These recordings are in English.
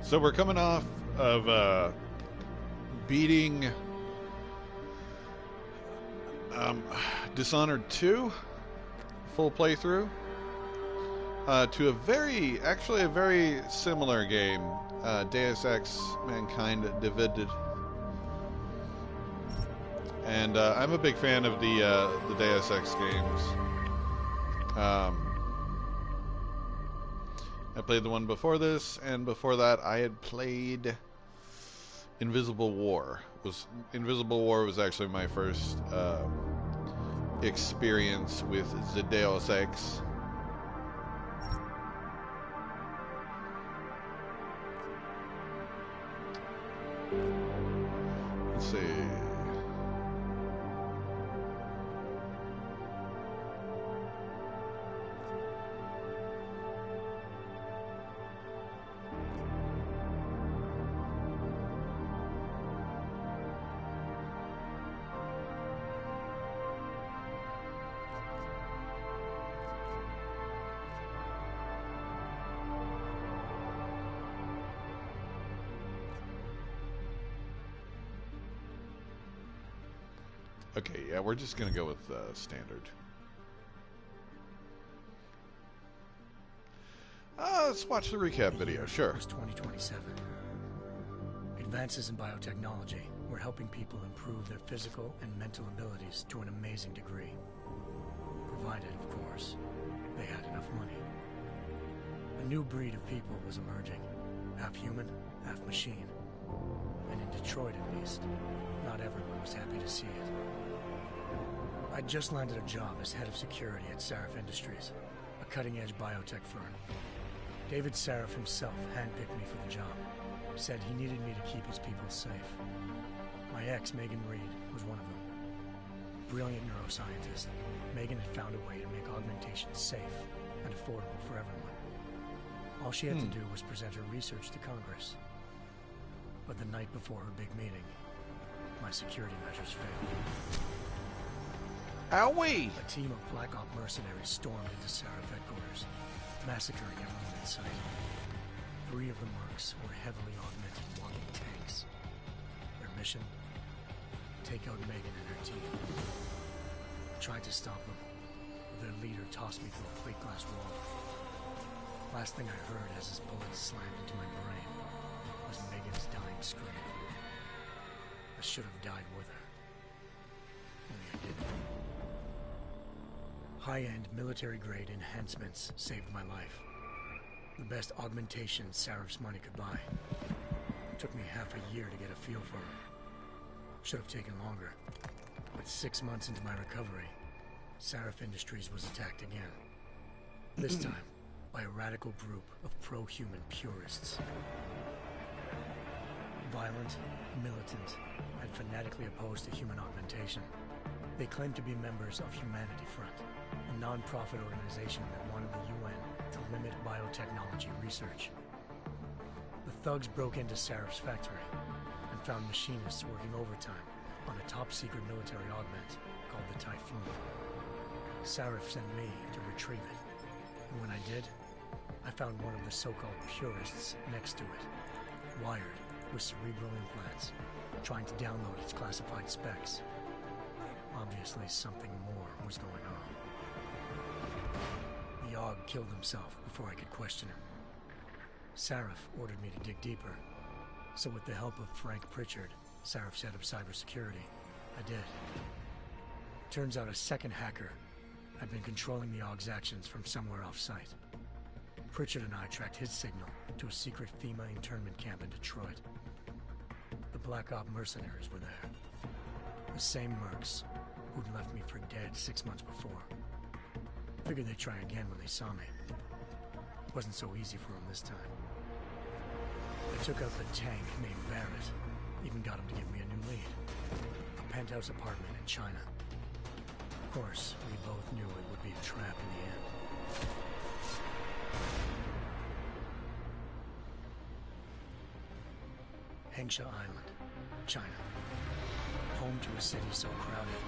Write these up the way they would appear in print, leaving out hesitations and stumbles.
So we're coming off of beating Dishonored 2 full playthrough to actually a very similar game, Deus Ex: Mankind Divided. And I'm a big fan of the Deus Ex games. I played the one before this, and before that I had played Invisible War. Invisible War was actually my first experience with the Deus Ex. Let's see. Okay, yeah, we're just gonna go with standard. Let's watch the recap video, sure. It was 2027. Advances in biotechnology were helping people improve their physical and mental abilities to an amazing degree. Provided, of course, they had enough money. A new breed of people was emerging, half human, half machine. And in Detroit, at least, not everyone was happy to see it. I'd just landed a job as head of security at Sarif Industries, a cutting-edge biotech firm. David Sarif himself handpicked me for the job, said he needed me to keep his people safe. My ex, Megan Reed, was one of them. Brilliant neuroscientist, Megan had found a way to make augmentation safe and affordable for everyone. All she had to do was present her research to Congress. But the night before her big meeting, my security measures failed. Owie! A team of Black Op mercenaries stormed into Sarif headquarters, massacring everyone in sight. 3 of the mercs were heavily augmented walking tanks. Their mission? Take out Megan and her team. I tried to stop them, but their leader tossed me through a plate glass wall. Last thing I heard as his bullets slammed into my brain was Megan's dying scream. I should have died with her. Only I didn't. High-end military-grade enhancements saved my life. The best augmentation Sarif's money could buy. It took me half a year to get a feel for her. Should have taken longer. But 6 months into my recovery, Sarif Industries was attacked again. This time, by a radical group of pro-human purists. Violent, militant, and fanatically opposed to human augmentation. They claimed to be members of Humanity Front, a non-profit organization that wanted the UN to limit biotechnology research. The thugs broke into Sarif's factory and found machinists working overtime on a top-secret military augment called the Typhoon. Sarif sent me to retrieve it, and when I did, I found one of the so-called purists next to it, wired with cerebral implants, trying to download its classified specs. Obviously, something more was going on. The AUG killed himself before I could question him. Sarif ordered me to dig deeper, so with the help of Frank Pritchard, Sarif's head of cybersecurity, I did. Turns out a second hacker had been controlling the AUG's actions from somewhere off-site. Pritchard and I tracked his signal to a secret FEMA internment camp in Detroit. The Black Op mercenaries were there. The same mercs who'd left me for dead 6 months before. Figured they'd try again when they saw me. It wasn't so easy for them this time. I took out the tank named Barrett, even got him to give me a new lead. A penthouse apartment in China. Of course, we both knew it would be a trap in the end. Hengsha Island, China. Home to a city so crowded,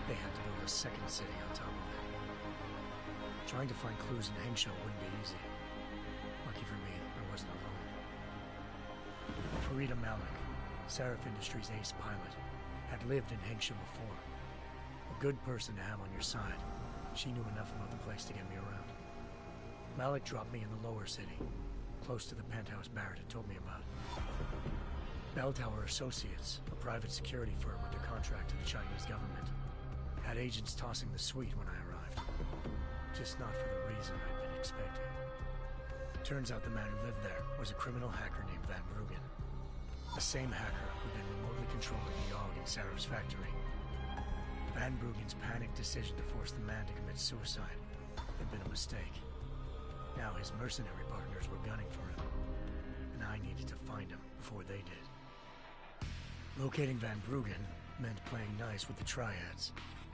they had to build a second city on top of it. Trying to find clues in Hengsha wouldn't be easy. Lucky for me, I wasn't alone. Farida Malik, Seraph Industries' ace pilot, had lived in Hengsha before. A good person to have on your side. She knew enough about the place to get me around. Malik dropped me in the lower city, close to the penthouse Barrett had told me about. Bell Tower Associates, a private security firm under contract to the Chinese government, had agents tossing the suite when I arrived. Just not for the reason I'd been expecting. Turns out the man who lived there was a criminal hacker named Van Bruggen. The same hacker who'd been remotely controlling the Yogg in Sarah's factory. Van Bruggen's panicked decision to force the man to commit suicide had been a mistake. Now his mercenary partners were gunning for him, and I needed to find him before they did. Locating Van Bruggen meant playing nice with the Triads,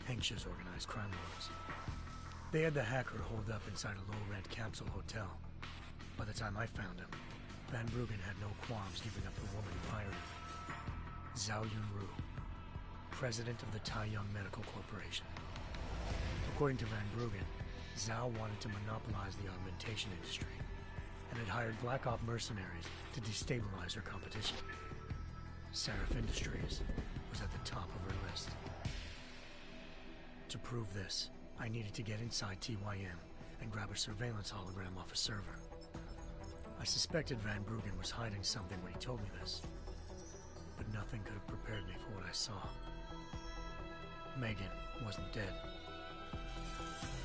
Hengsha's organized crime lords. They had the hacker holed up inside a low-rent capsule hotel. By the time I found him, Van Bruggen had no qualms giving up the woman who hired him. Zhao Yunru, president of the Taiyang Medical Corporation. According to Van Bruggen, Zhao wanted to monopolize the augmentation industry and had hired Black Op mercenaries to destabilize her competition. Seraph Industries was at the top of her list. To prove this, I needed to get inside TYM and grab a surveillance hologram off a server. I suspected Van Bruggen was hiding something when he told me this, but nothing could have prepared me for what I saw. Megan wasn't dead.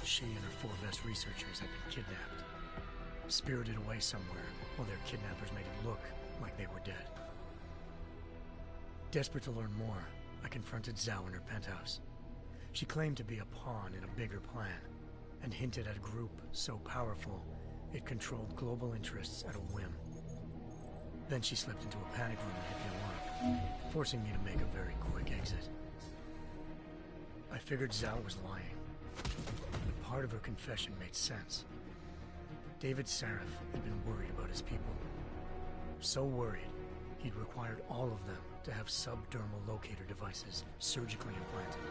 She and her 4 Vest researchers had been kidnapped, spirited away somewhere while their kidnappers made it look like they were dead. Desperate to learn more, I confronted Zhao in her penthouse. She claimed to be a pawn in a bigger plan, and hinted at a group so powerful it controlled global interests at a whim. Then she slipped into a panic room and hit the alarm, forcing me to make a very quick exit. I figured Zhao was lying, but part of her confession made sense. David Seraph had been worried about his people. So worried, he'd required all of them to have subdermal locator devices surgically implanted.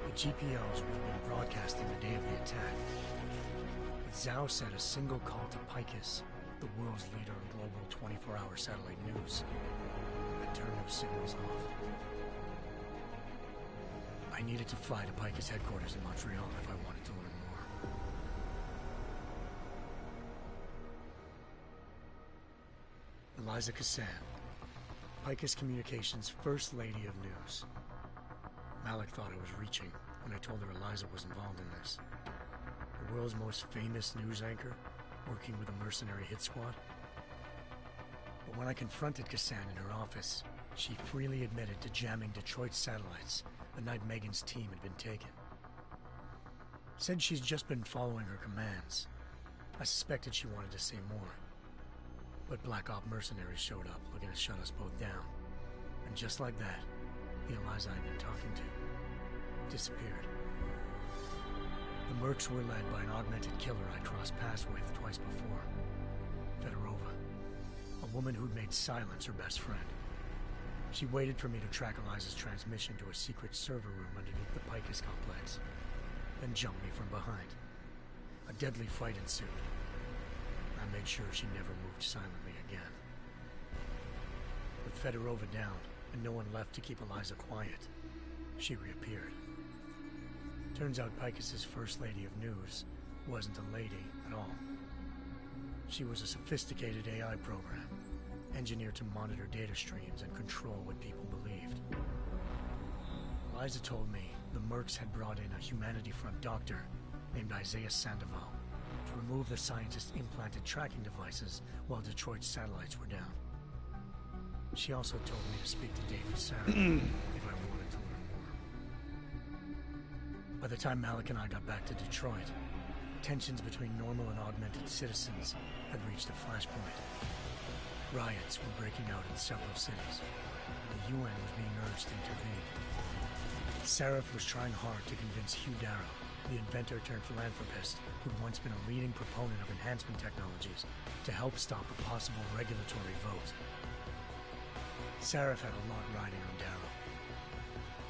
The GPOs would have been broadcasting the day of the attack. But Zhao said a single call to Picus, the world's leader in global 24-hour satellite news, had turned those signals off. I needed to fly to Picus headquarters in Montreal if I wanted to learn more. Eliza Cassan, Picus Communications' First Lady of News. Malik thought I was reaching when I told her Eliza was involved in this. The world's most famous news anchor, working with a mercenary hit squad. But when I confronted Cassan in her office, she freely admitted to jamming Detroit's satellites the night Megan's team had been taken. Said she's just been following her commands. I suspected she wanted to say more. But Black Op mercenaries showed up looking to shut us both down. And just like that, the Eliza I'd been talking to disappeared. The Mercs were led by an augmented killer I'd crossed paths with twice before. Fedorova, a woman who'd made silence her best friend. She waited for me to track Eliza's transmission to a secret server room underneath the Picus complex, then jumped me from behind. A deadly fight ensued. I made sure she never moved silently again. With Fedorova down, and no one left to keep Eliza quiet, she reappeared. Turns out Picus's First Lady of News wasn't a lady at all. She was a sophisticated AI program, engineered to monitor data streams and control what people believed. Eliza told me the Mercs had brought in a Humanity Front doctor named Isaiah Sandoval to remove the scientist's implanted tracking devices while Detroit's satellites were down. She also told me to speak to David Seraph if I wanted to learn more. By the time Malik and I got back to Detroit, tensions between normal and augmented citizens had reached a flashpoint. Riots were breaking out in several cities. The UN was being urged to intervene. Seraph was trying hard to convince Hugh Darrow, the inventor-turned-philanthropist who'd once been a leading proponent of enhancement technologies, to help stop a possible regulatory vote. Seraph had a lot riding on Darrow.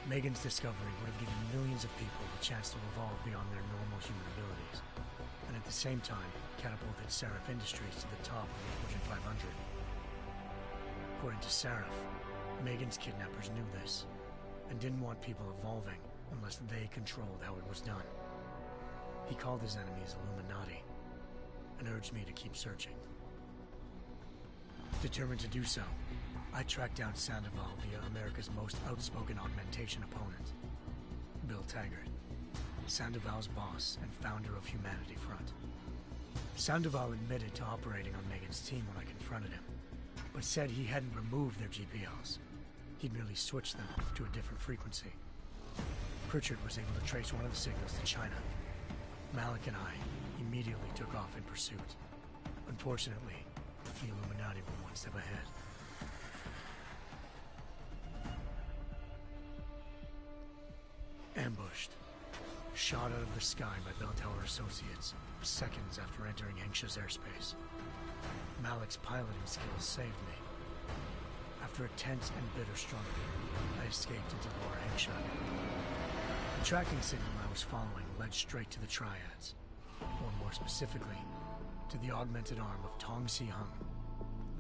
Megan's discovery would have given millions of people a chance to evolve beyond their normal human abilities, and at the same time catapulted Seraph Industries to the top of the Fortune 500. According to Seraph, Megan's kidnappers knew this, and didn't want people evolving unless they controlled how it was done. He called his enemies Illuminati, and urged me to keep searching. Determined to do so, I tracked down Sandoval via America's most outspoken augmentation opponent, Bill Taggart, Sandoval's boss and founder of Humanity Front. Sandoval admitted to operating on Megan's team when I confronted him, but said he hadn't removed their GPLs. He'd merely switched them to a different frequency. Pritchard was able to trace one of the signals to China. Malik and I immediately took off in pursuit. Unfortunately, the Illuminati were one step ahead. Ambushed. Shot out of the sky by Bell Tower Associates, seconds after entering Hengsha's airspace. Malik's piloting skills saved me. After a tense and bitter struggle, I escaped into Lower Hengsha. The tracking signal I was following led straight to the Triads, or more specifically, to the augmented arm of Tong Si-hung,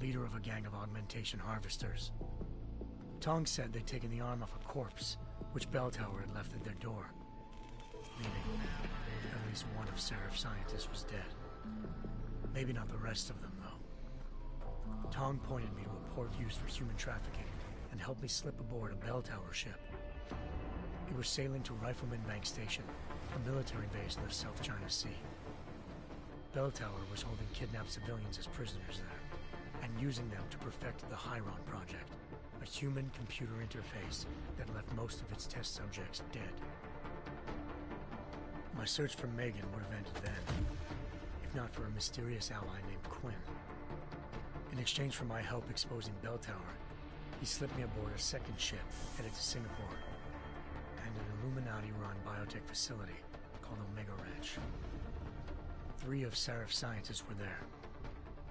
leader of a gang of augmentation harvesters. Tong said they'd taken the arm off a corpse, which Bell Tower had left at their door, meaning at least one of Seraph's scientists was dead. Maybe not the rest of them, though. Tong pointed me to a port used for human trafficking and helped me slip aboard a Bell Tower ship. It was sailing to Rifleman Bank Station, a military base in the South China Sea. Bell Tower was holding kidnapped civilians as prisoners there, and using them to perfect the Hyron Project, a human-computer interface that left most of its test subjects dead. My search for Megan would have ended then, if not for a mysterious ally named Quinn. In exchange for my help exposing Bell Tower, he slipped me aboard a second ship headed to Singapore, and an Illuminati-run biotech facility called Omega Ranch. 3 of Seraph's scientists were there,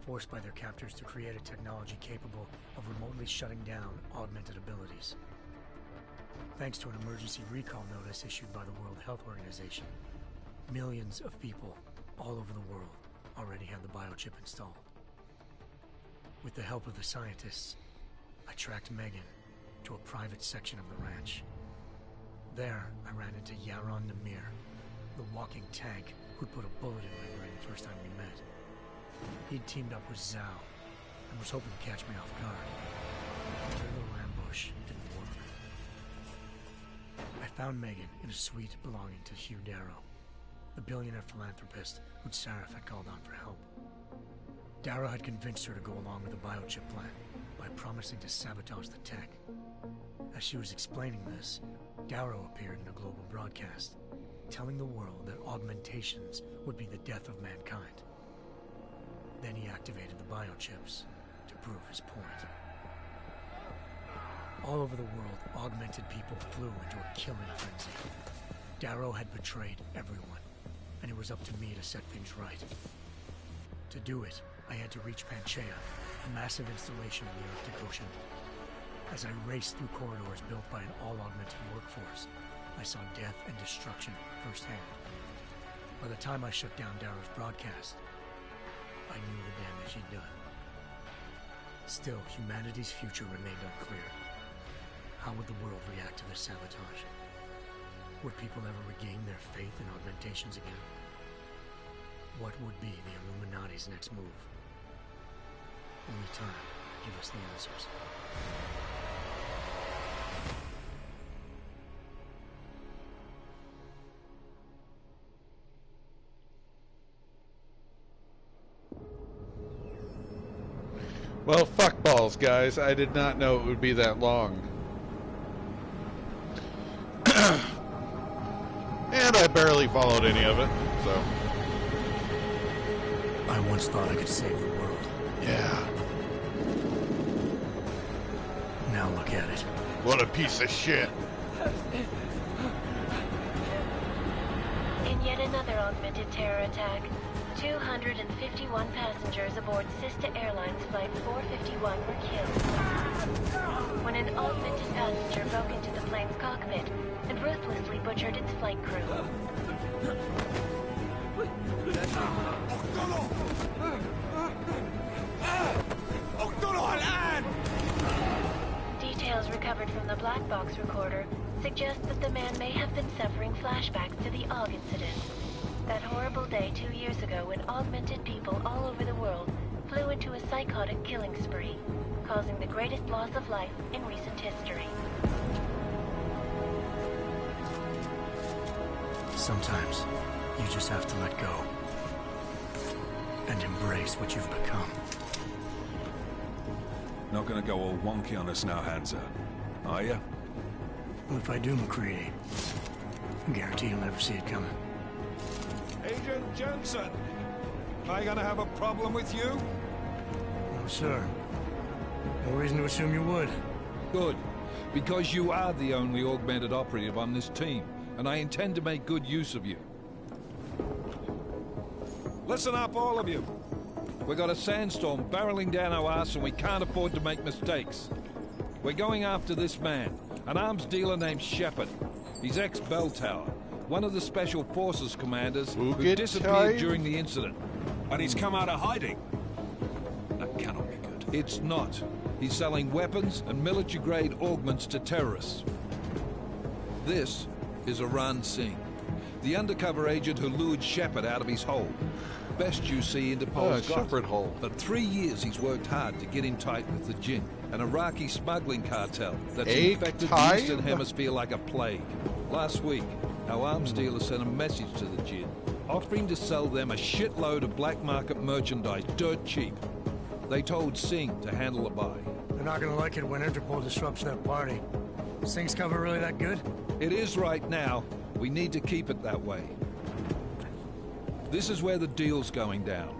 forced by their captors to create a technology capable of remotely shutting down augmented abilities. Thanks to an emergency recall notice issued by the World Health Organization, millions of people all over the world already had the biochip installed. With the help of the scientists, I tracked Megan to a private section of the ranch. There, I ran into Yaron Namir, the walking tank who'd put a bullet in my brain the first time we met. He'd teamed up with Zhao and was hoping to catch me off guard. Their little ambush didn't work. I found Megan in a suite belonging to Hugh Darrow, the billionaire philanthropist who'd Seraph had called on for help. Darrow had convinced her to go along with the biochip plan by promising to sabotage the tech. As she was explaining this, Darrow appeared in a global broadcast, telling the world that augmentations would be the death of mankind. Then he activated the biochips to prove his point. All over the world, augmented people flew into a killing frenzy. Darrow had betrayed everyone, and it was up to me to set things right. To do it, I had to reach Panchaea, a massive installation in the Arctic Ocean. As I raced through corridors built by an all-augmented workforce, I saw death and destruction firsthand. By the time I shut down Darrow's broadcast, I knew the damage he'd done. Still, humanity's future remained unclear. How would the world react to this sabotage? Would people ever regain their faith in augmentations again? What would be the Illuminati's next move? Only time could give us the answers. Well, fuck balls, guys. I did not know it would be that long. And I barely followed any of it, so... I once thought I could save the world. Yeah. Now look at it. What a piece of shit. In yet another augmented terror attack, 251 passengers aboard Sista Airlines Flight 451 were killed when an augmented passenger broke into the plane's cockpit and ruthlessly butchered its flight crew. recovered from the black box recorder suggests that the man may have been suffering flashbacks to the Og incident. That horrible day 2 years ago when augmented people all over the world flew into a psychotic killing spree, causing the greatest loss of life in recent history. Sometimes, you just have to let go. And embrace what you've become. Not gonna go all wonky on us now, Hansa, are ya? Well, if I do, McCready, I guarantee you'll never see it coming. Agent Jensen! Am I gonna have a problem with you? No, sir. No reason to assume you would. Good. Because you are the only augmented operative on this team, and I intend to make good use of you. Listen up, all of you. We got a sandstorm barreling down our arse and we can't afford to make mistakes. We're going after this man, an arms dealer named Shepard. He's ex-Bell Tower, one of the Special Forces commanders who disappeared during the incident. And he's come out of hiding. That cannot be good. It's not. He's selling weapons and military-grade augments to terrorists. This is Aran Singh, the undercover agent who lured Shepard out of his hole. Best you see Interpol's got. Shepard hole. For 3 years he's worked hard to get him tight with the Jinn, an Iraqi smuggling cartel that's infected the Eastern Hemisphere like a plague. Last week, our arms dealer sent a message to the Jinn, offering to sell them a shitload of black market merchandise dirt cheap. They told Singh to handle the buy. They're not gonna like it when Interpol disrupts that party. Singh's cover really that good? It is right now. We need to keep it that way. This is where the deal's going down.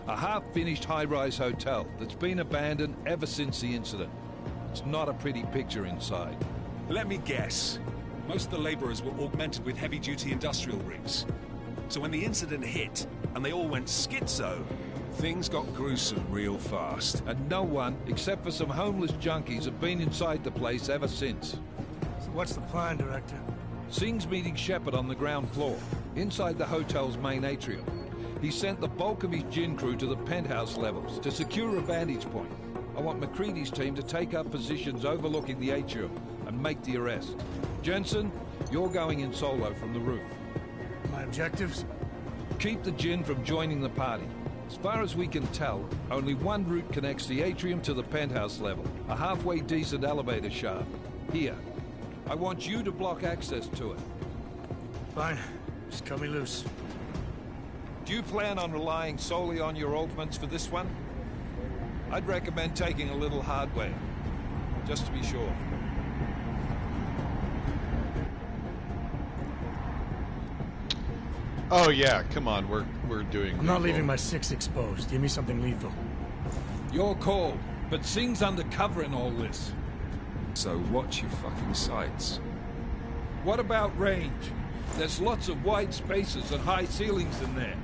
A half-finished high-rise hotel that's been abandoned ever since the incident. It's not a pretty picture inside. Let me guess. Most of the laborers were augmented with heavy-duty industrial rigs. So when the incident hit, and they all went schizo, things got gruesome real fast. And no one, except for some homeless junkies, have been inside the place ever since. So what's the plan, Director? Singh's meeting Shepard on the ground floor, inside the hotel's main atrium. He sent the bulk of his Jinn crew to the penthouse levels to secure a vantage point. I want McCready's team to take up positions overlooking the atrium and make the arrest. Jensen, you're going in solo from the roof. My objectives? Keep the Jinn from joining the party. As far as we can tell, only one route connects the atrium to the penthouse level, a halfway decent elevator shaft. Here. I want you to block access to it. Fine. Just cut me loose. Do you plan on relying solely on your augments for this one? I'd recommend taking a little hardware, just to be sure. Oh yeah, come on, we're doing. I'm not leaving my 6 exposed. Give me something lethal. Your call, but Singh's undercover in all this. So watch your fucking sights. What about range? There's lots of wide spaces and high ceilings in there,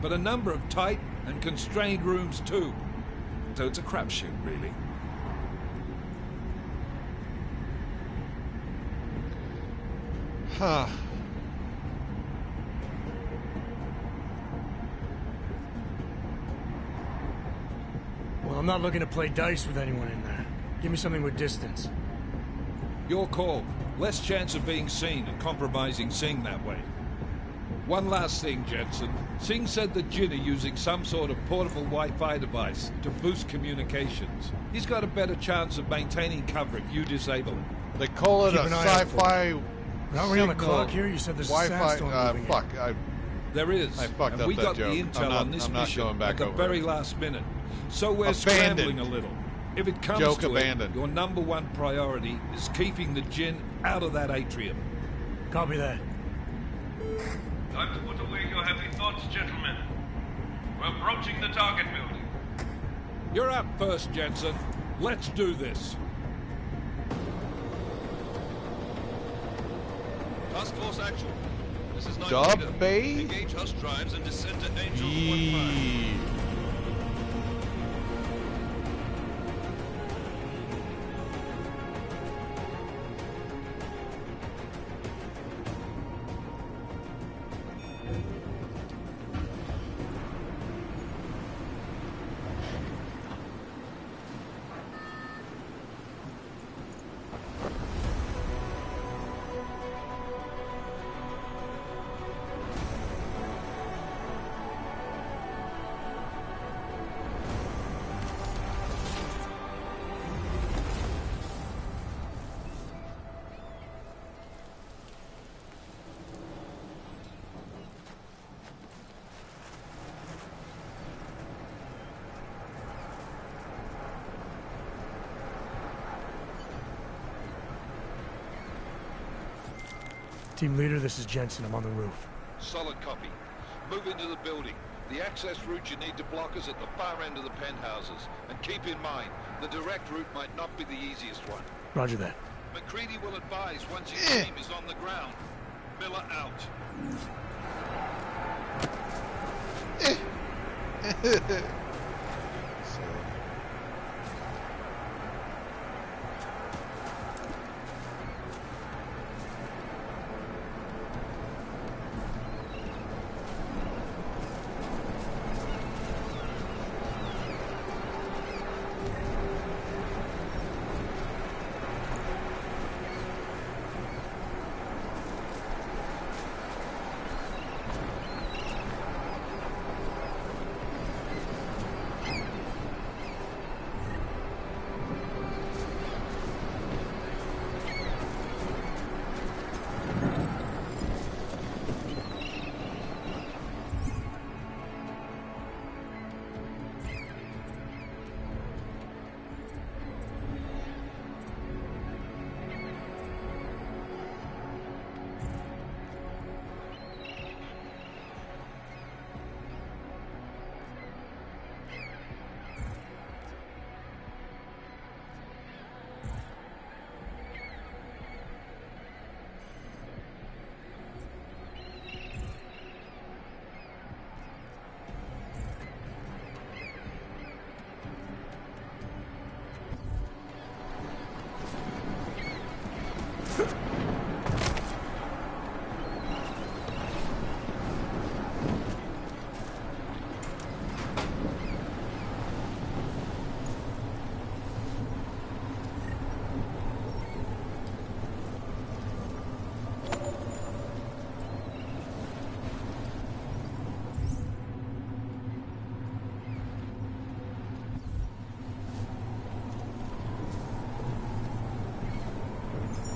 but a number of tight and constrained rooms too. So it's a crapshoot, really. Huh. Well, I'm not looking to play dice with anyone in there. Give me something with distance. Your call. Less chance of being seen and compromising Singh that way. One last thing, Jensen. Singh said the Jinn are using some sort of portable Wi-Fi device to boost communications. He's got a better chance of maintaining cover if you disable it. They call it Keep a an eye out for sci-fi. it. Not really on the clock here. You said there's a Wi-Fi. sandstorm moving Fuck. in. There is. I fucked and up we that got joke. the intel on this I'm not mission going back at the over very it. last minute. So we're Abandoned. scrambling a little. If it comes Joke to abandoned. it, your number one priority is keeping the Jinn out of that atrium. Copy that. Time to put away your heavy thoughts, gentlemen. We're approaching the target building. You're up first, Jensen. Let's do this. Task Force action. This is Dub Leader. Bay? Engage Hush drives and descend to Angel 1-5. Yee. Team leader, this is Jensen. I'm on the roof. Solid copy. Move into the building. The access route you need to block is at the far end of the penthouses. And keep in mind, the direct route might not be the easiest one. Roger that. McCready will advise once his team is on the ground. Miller out.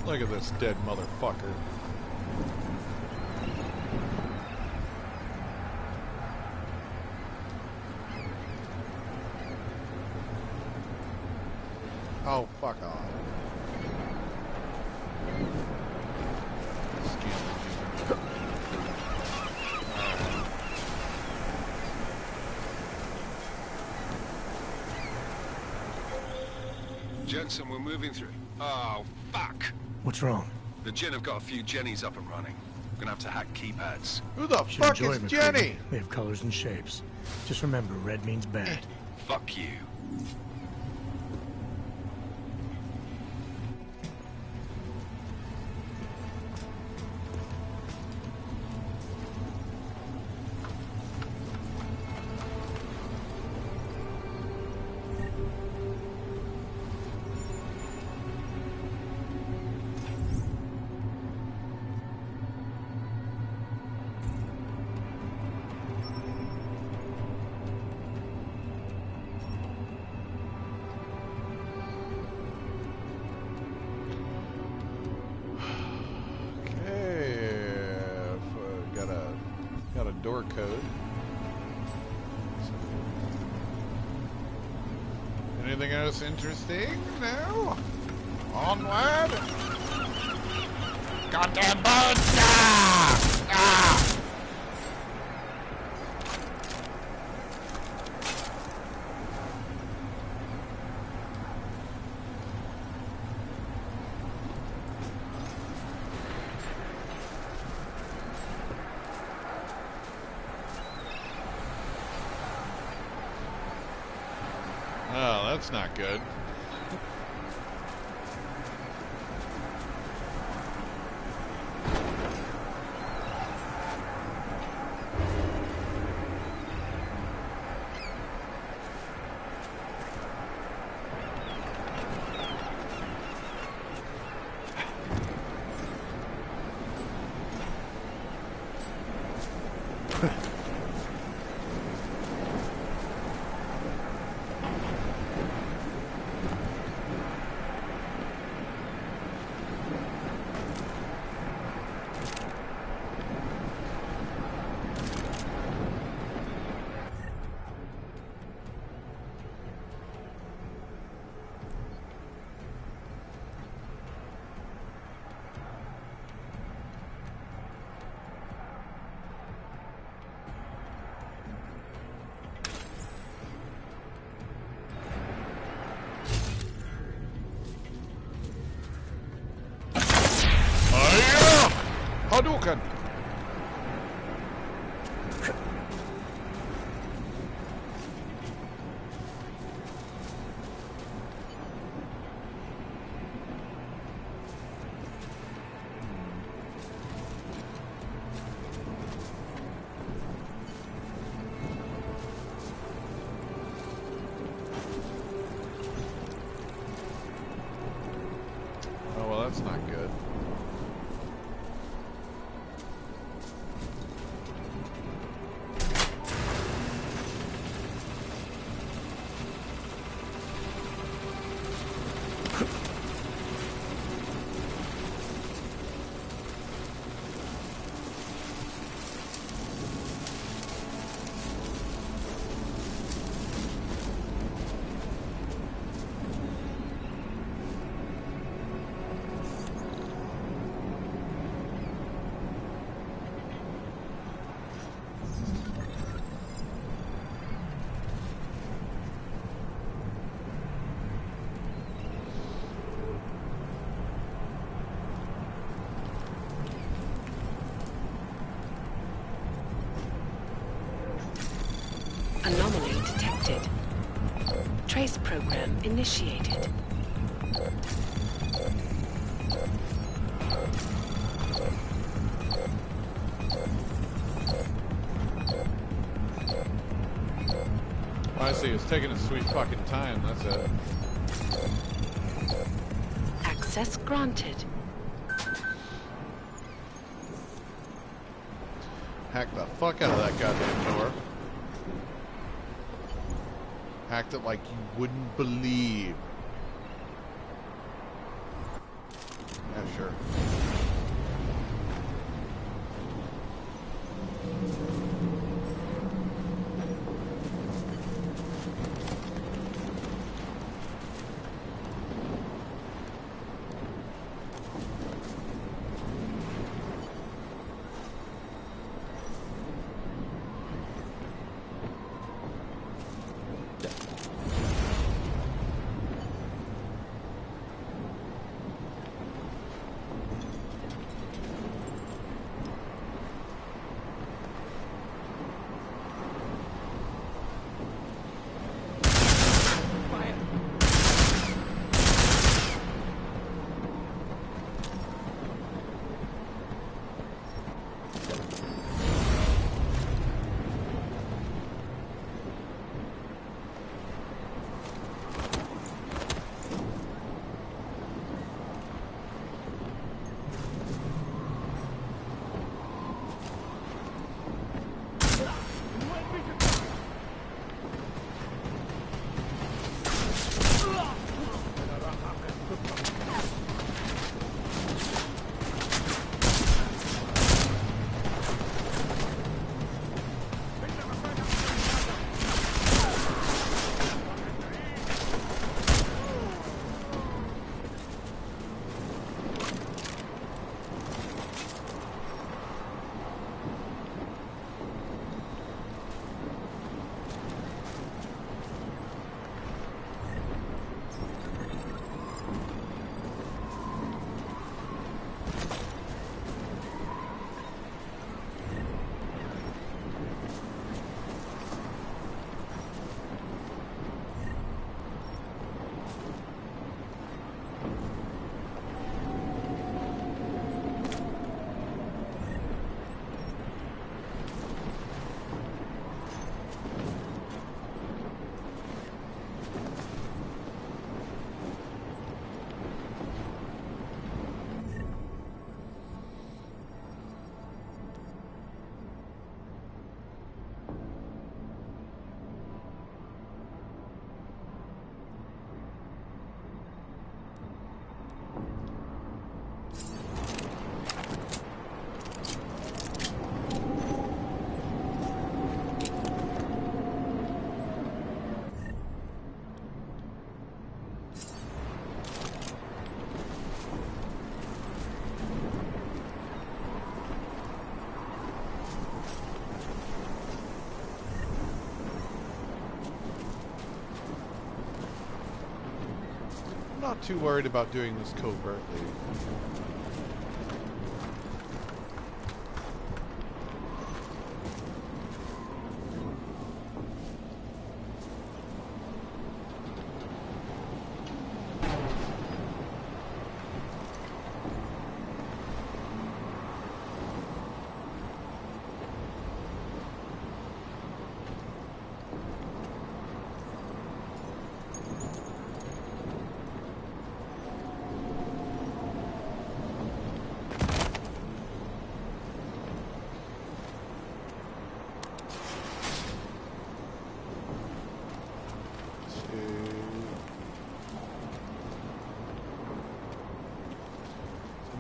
Look at this dead motherfucker. Oh, fuck off. Jensen, we're moving through. Oh, fuck! What's wrong? The Jinn have got a few Jennies up and running. We're gonna have to hack keypads. Who the Should fuck enjoy is it, McCready. Jenny? They have colors and shapes. Just remember, red means bad. Fuck you. Door code. Anything else interesting? No? Onward? Goddamn birds! Ah! Ah! Oh, that's not good. Hadouken! Oh, well, that's not good. Anomaly detected. Trace program initiated. I see, it's taking its sweet fucking time, that's it. Access granted. Hacked the fuck out of that goddamn door. Hacked it like you wouldn't believe. Yeah, sure. I'm not too worried about doing this covertly.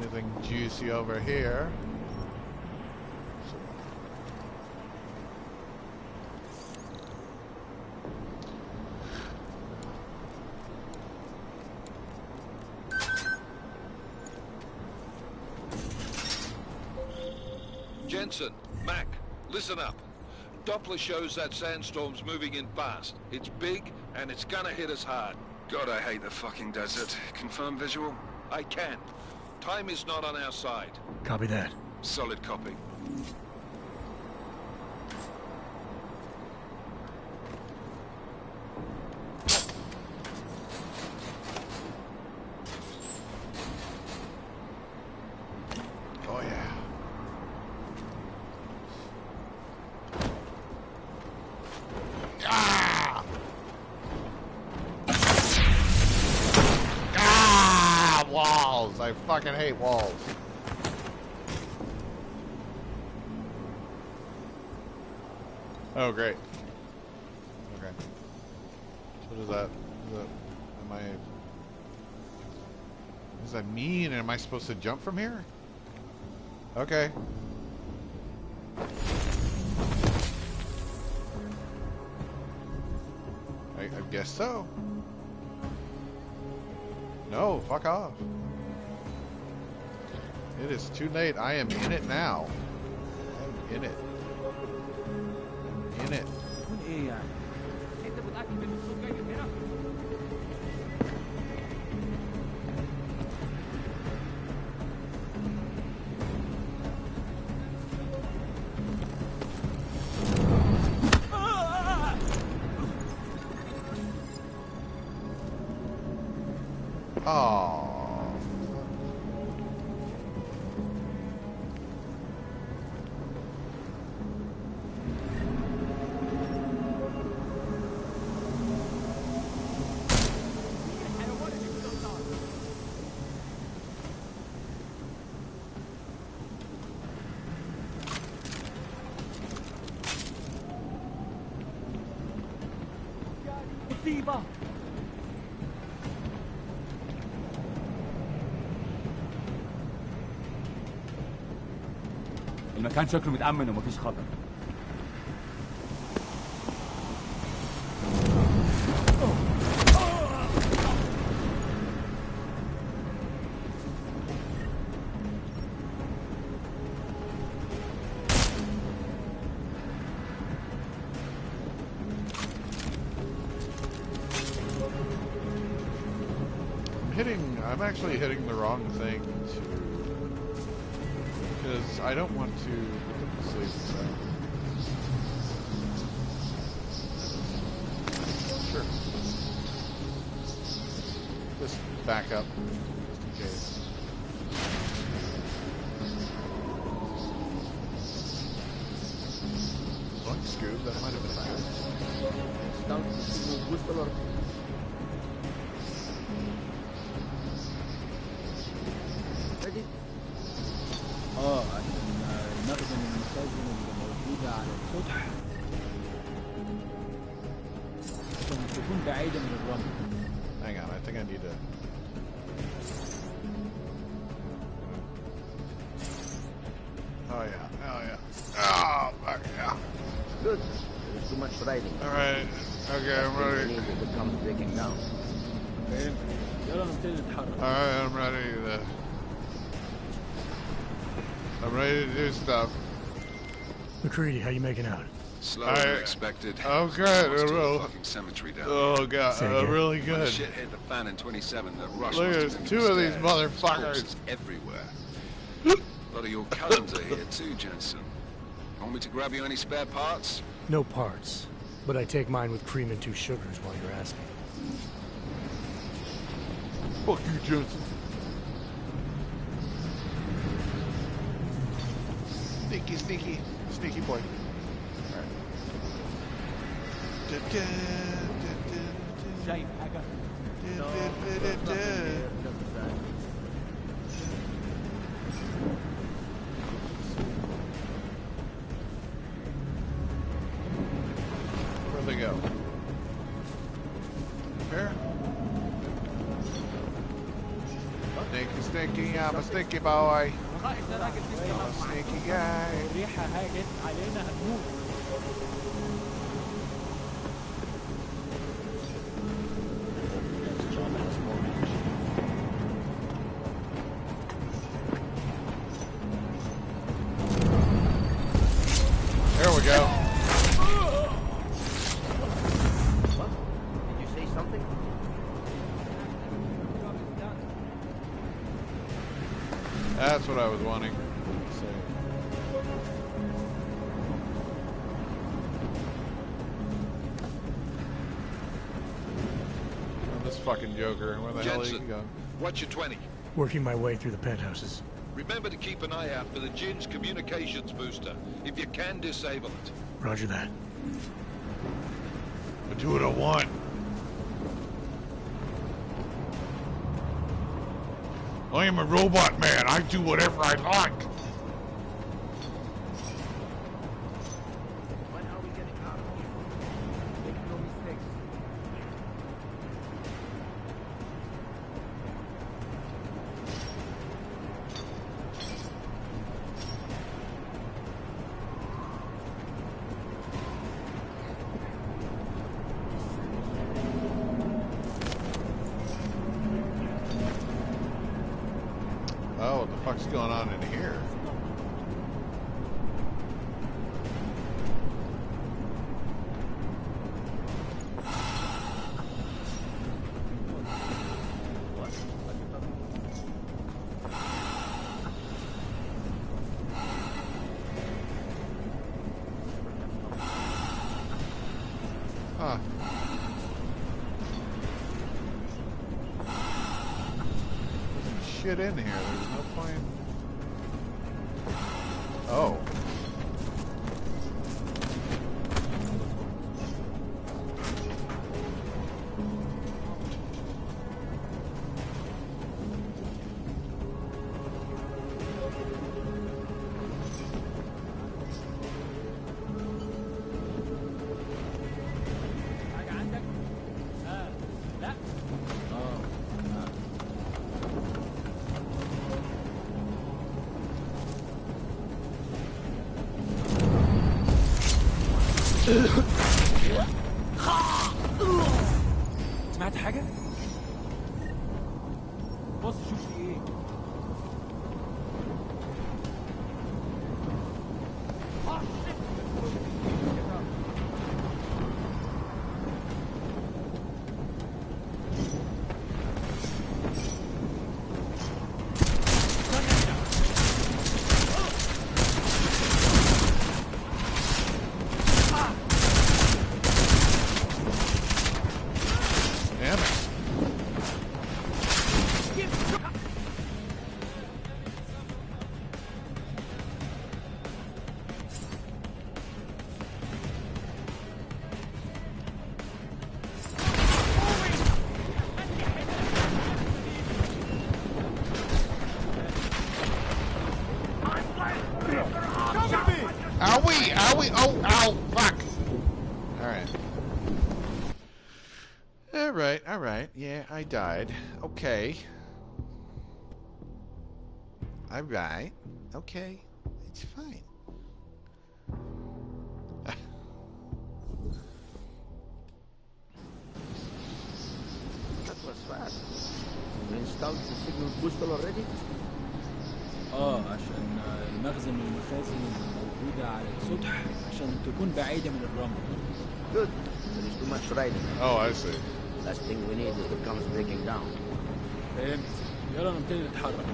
Anything juicy over here? Jensen, Mac, listen up. Doppler shows that sandstorm's moving in fast. It's big, and it's gonna hit us hard. God, I hate the fucking desert. Confirm visual? I can. Time is not on our side. Copy that. Solid copy. Oh yeah. Ah! Ah! Walls! I fucking hate walls. Oh, great. Okay. What is that? Am I... What does that mean? Am I supposed to jump from here? Okay. I guess so. No, fuck off. It is too late. I am in it now. I'm in it. I'm in it. Oh. المكان شكله متأمن ومفيش خطر. I'm actually hitting the wrong thing because I don't want to put the sleep inside. Sure. Just back up, just in case. Like Scoob, that might have been good. المخزن المستلزم اللي موجودة على السطح تكون بعيدة من الرمل. Hang on, I think I need to... Oh yeah, oh yeah. Oh, fuck yeah. Good. There's too much riding. Alright, okay, I'm ready. It comes breaking down. Alright, I'm ready to... I'm ready to do stuff. McCready, how you making out? Slower than expected. Oh, good. Fucking cemetery down Oh, God. Really good. When the shit hit the fan in 27, the rush Look, must have there's been two of these motherfuckers. Corpses everywhere. A lot of your cousins are here too, Jensen. Want me to grab you any spare parts? No parts, but I take mine with cream and 2 sugars while you're asking. Fuck you, Jensen. Sneaky boy. شايف حاجة؟ Where'd they go? Here? What? Sneaky, sneaky, I'm a sneaky boy. I'm a sneaky guy. الريحة هاجت علينا هنموت. There we go. What? Did you say something? That's what I was wanting. Oh, this fucking Joker. Where the hell Jensen, did he go? what's your 20? Working my way through the penthouses. Remember to keep an eye out for the Jinn's communications booster. If you can, disable it. Roger that. I do what I want. I am a robot man. I do whatever I like. When are we getting out of here? Make no mistakes. Oh, what the fuck's going on in here? Huh. Shit in here. There's no point. Oh. حاجة عندك؟ لا. سمعت حاجة؟ بص شوف في ايه. Damn it. Owie! Owie! Oh! Ow! Fuck! Alright. Alright, alright. Yeah, I died. Okay. Alright. Okay. It's fine. That was fast. You installed the signal booster already? عشان المخزن من المخازن الموجودة على السطح عشان تكون بعيدة من الرمل. Good. There is too much riding. Oh, I see. Last thing we need is the guns breaking down. فهمت. يلا نبتدي نتحرك.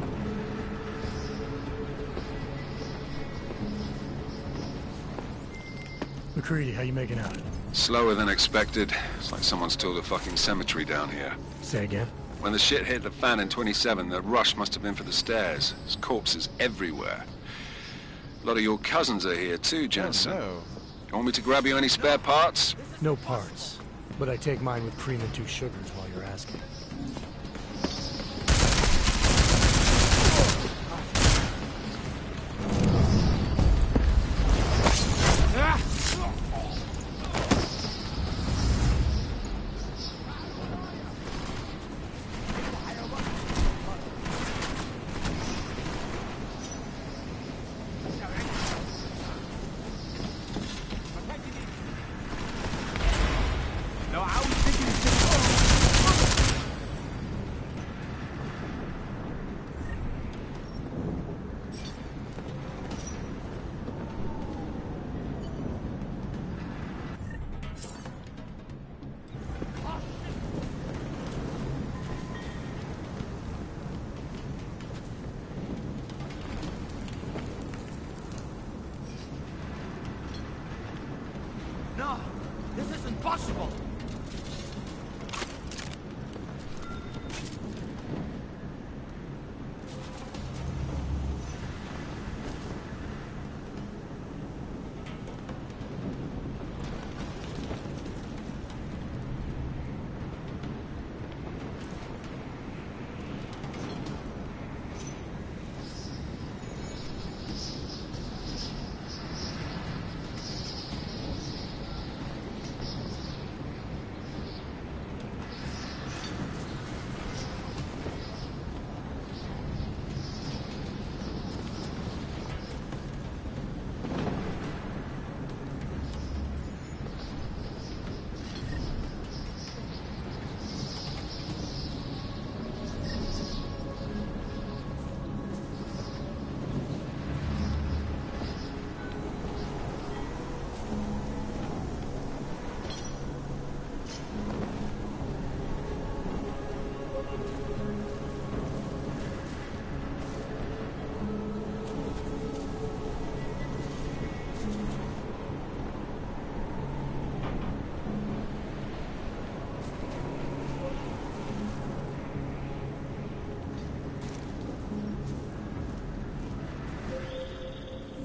McCready, how you making out? Slower than expected. It's like someone's tilled a fucking cemetery down here. Say again? When the shit hit the fan in 27, the rush must have been for the stairs. There's corpses everywhere. A lot of your cousins are here too, Jensen. Oh, no. You want me to grab you any spare parts? No parts. But I take mine with cream and 2 sugars while you're asking.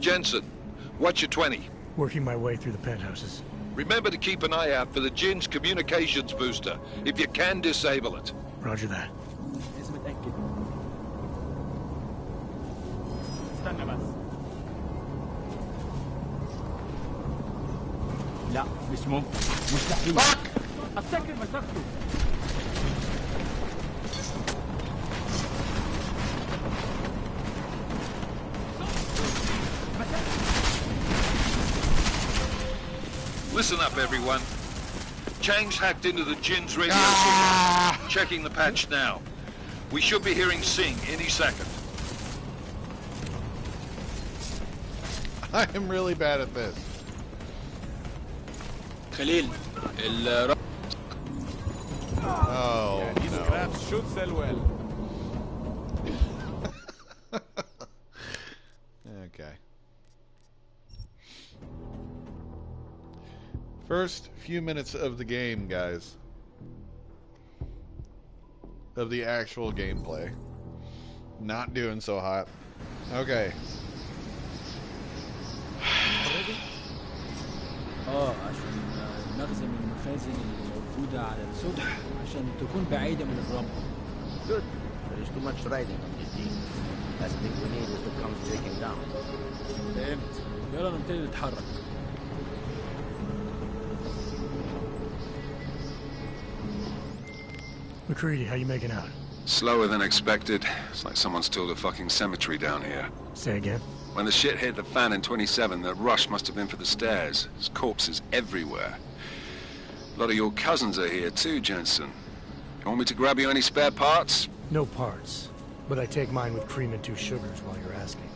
Jensen, what's your 20? Working my way through the penthouses. Remember to keep an eye out for the Jinn's communications booster. If you can, disable it. Roger that. لازم اتاكد. استنى بس. لا مش ممكن، مستحيل. افتكر مسافته. Listen up, everyone. Chang's hacked into the Jinn's radio signal. Checking the patch now. We should be hearing Sing any second. I am really bad at this. خليل Oh, no. شو تسلول؟ Okay. First few minutes of the game, guys. Of the actual gameplay. Not doing so hot. Okay. عشان نغزل من المخازن الموجودة على السطح عشان تكون بعيدة من الرمل. Good. There is too much riding on this team. Last thing we need is to come taken down. فهمت. يلا نبتدي نتحرك. McCready, how you making out? Slower than expected. It's like someone's tilled a fucking cemetery down here. Say again? When the shit hit the fan in 27, the rush must have been for the stairs. There's corpses everywhere. A lot of your cousins are here too, Jensen. You want me to grab you any spare parts? No parts. But I take mine with cream and 2 sugars while you're asking.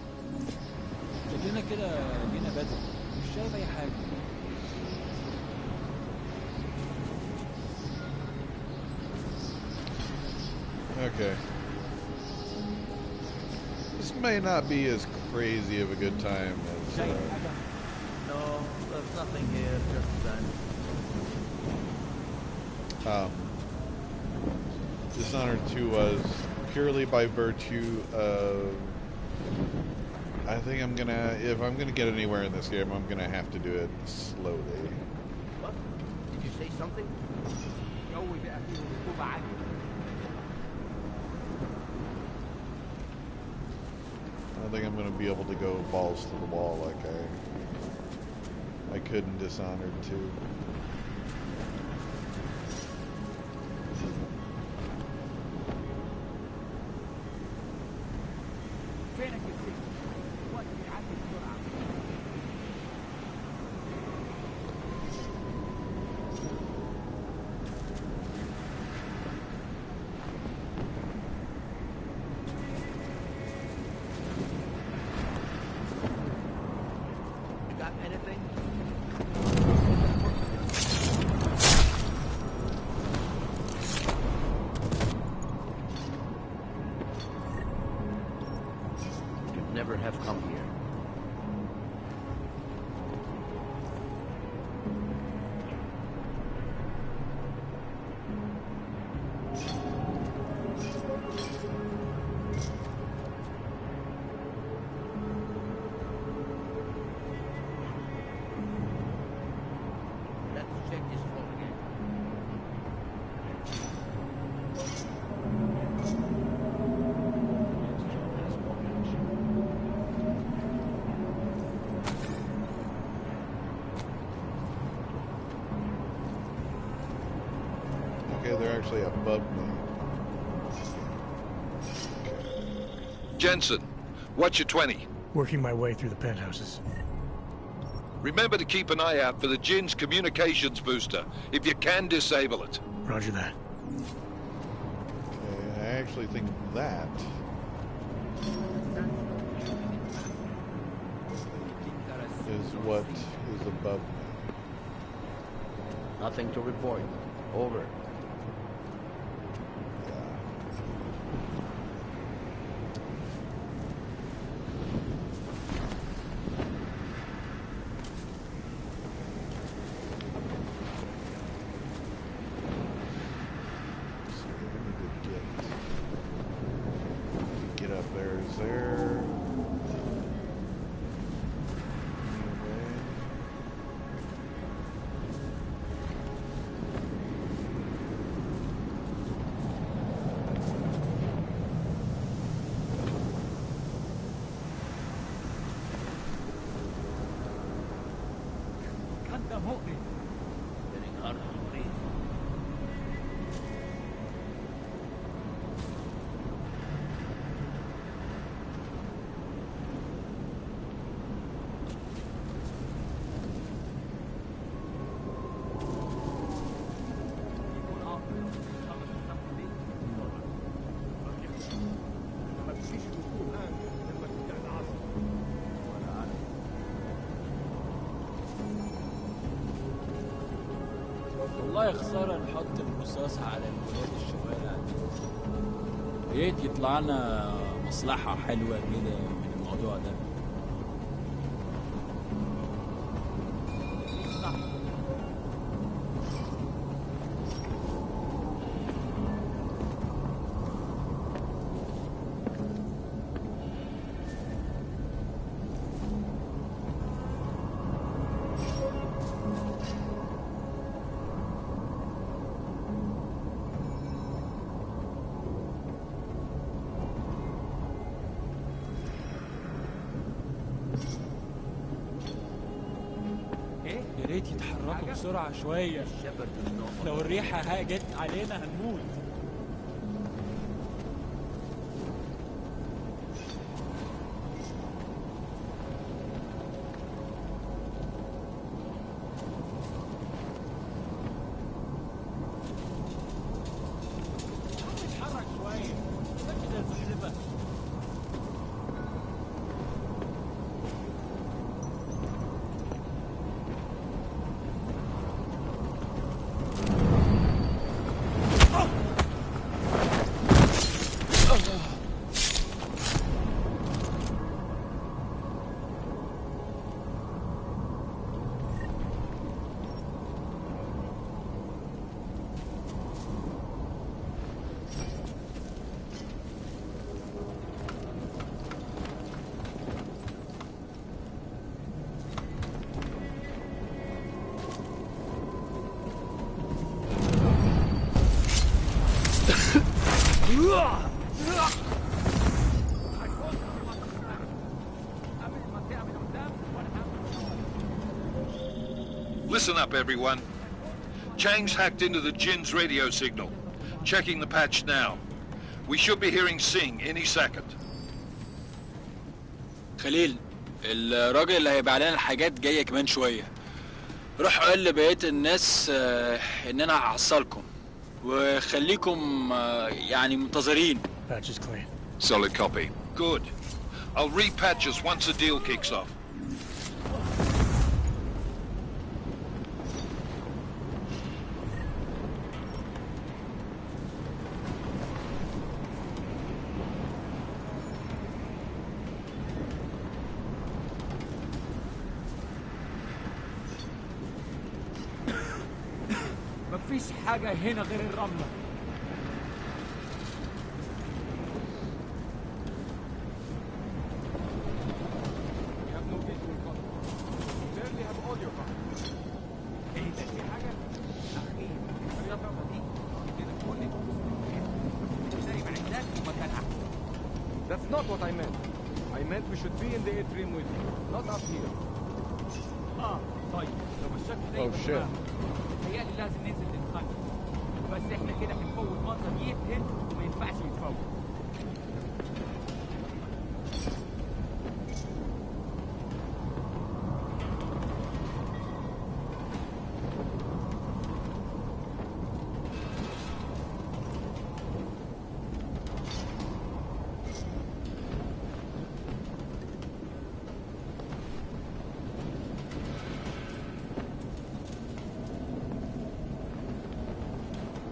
شكلنا كده جينا بدري. مش شايف أي حاجة. Okay. This may not be as crazy of a good time as... No, there's nothing here, just that. Dishonored 2 was purely by virtue of... I think I'm gonna... If I'm gonna get anywhere in this game, I'm gonna have to do it slowly. What? Did you say something? I don't think I'm gonna be able to go balls to the wall like I could in Dishonored 2. Never have come here. Let's check this floor again. Okay, they're actually above me. Jensen, what's your 20? Working my way through the penthouses. Remember to keep an eye out for the Jinn's communications booster. If you can, disable it. Roger that. Okay, I actually think that is what is above me. Nothing to report. Over. Get up there. Is there... مؤلم. Getting hard to breathe. والله خسارة نحط الرصاص على الولاد الشوارع دي. يا ريت يطلع لنا مصلحة حلوة كده من الموضوع ده. يا ريت يتحركوا بسرعة شوية. لو الريحة هاجت علينا هنموت. اتحرك شوية. كده الزحلفة. Listen up, everyone. Chang's hacked into the Jinn's radio signal. Checking the patch now. We should be hearing Sing any second. خليل، الراجل اللي هيبيع لنا الحاجات جاية كمان شوية. روح قول لبقية الناس ان انا هحصلكم وخليكم يعني منتظرين. Patch is clean. Solid copy. Good. I'll repatch us once the deal kicks off. مفيش حاجة هنا غير الرملة. That's not what I meant. I meant we should be in the atrium with you, not up here. طيب لو بالشكل ده Oh shit. متهيألي لازم ننزل نتخانق. بس احنا كده هنفوت منظر يقتل وما ينفعش يتفوت.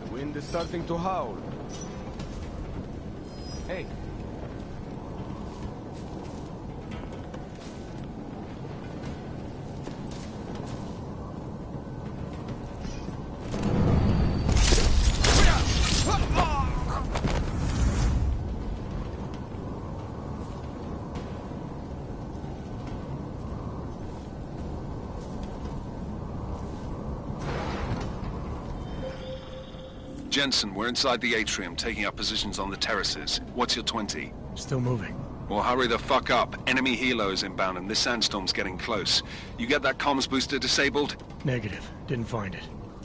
The wind is starting to howl. Hey. Jensen, we're inside the atrium, taking up positions on the terraces. What's your 20? Still moving. Well, hurry the fuck up. Enemy helos inbound and this sandstorm's getting close. You get that comms booster disabled? Negative. Didn't find it.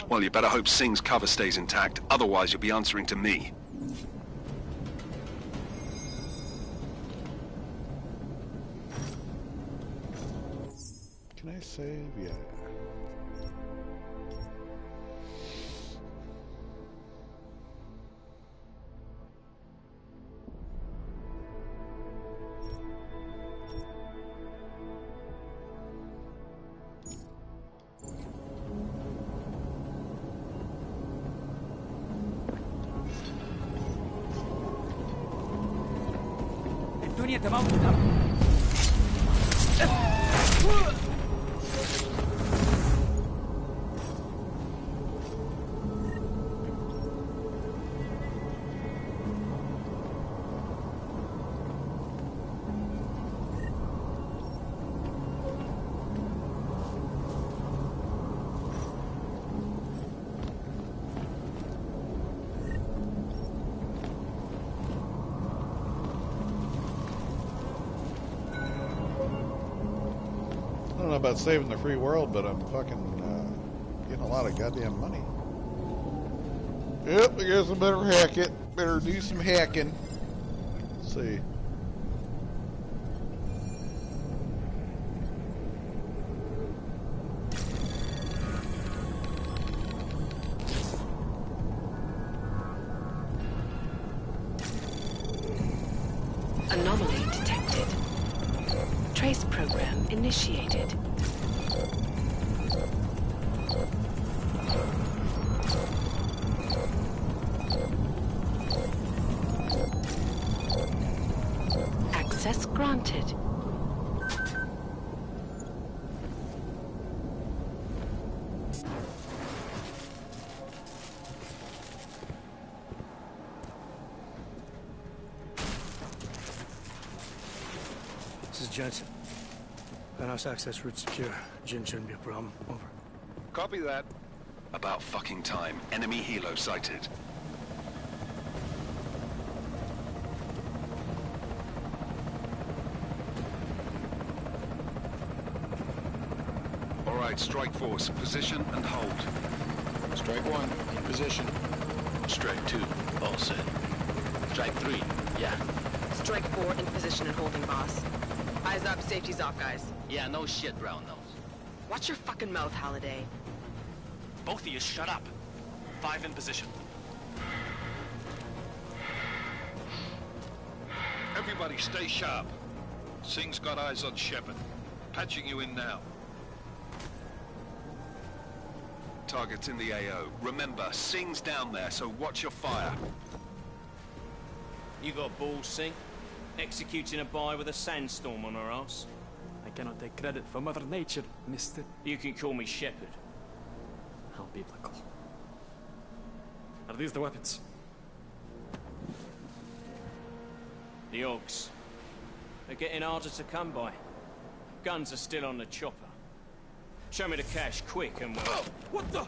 Well, you better hope Singh's cover stays intact. Otherwise, you'll be answering to me. Can I save? Yeah. الدنيا تمام قدام. I don't know about saving the free world, but I'm fucking getting a lot of goddamn money. Yep, I guess I better hack it. Better do some hacking. Let's see. Anomaly detected. Trace program initiated. Access granted. This is Jensen. Penthouse access route secure. Jin shouldn't be a problem. Over. Copy that. About fucking time. Enemy helo sighted. All right, strike force. Position and hold. Strike 1, in position. Strike 2, all set. Strike 3, yeah. Strike 4, in position and holding, boss. Eyes up, safety's off, guys. Yeah, no shit, brown nose. Watch your fucking mouth, Halliday. Both of you, shut up. 5 in position. Everybody stay sharp. Singh's got eyes on Shepard. Patching you in now. Target's in the AO. Remember, Singh's down there, so watch your fire. You got balls, Singh? Executing a buy with a sandstorm on our ass? I cannot take credit for Mother Nature, mister. You can call me Shepard. How biblical. Are these the weapons? The Ogs. They're getting harder to come by. Guns are still on the chopper. Show me the cash, quick, and we'll... Oh, what the?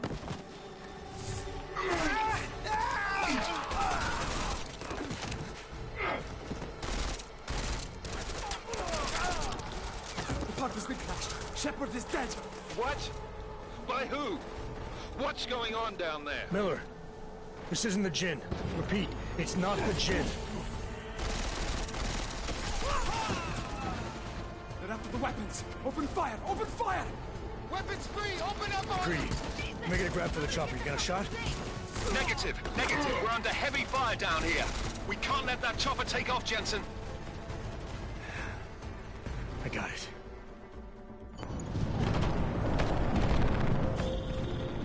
The pod has been crashed. Shepard is dead. What? By who? What's going on down there? Miller, this isn't the Jinn. Repeat, it's not the Jinn. They're after the weapons. Open fire! Open fire! Weapons free! Open up on Greedy. Let me get a grab for the chopper. You got a shot? Negative. Negative. We're under heavy fire down here. We can't let that chopper take off, Jensen. I got it.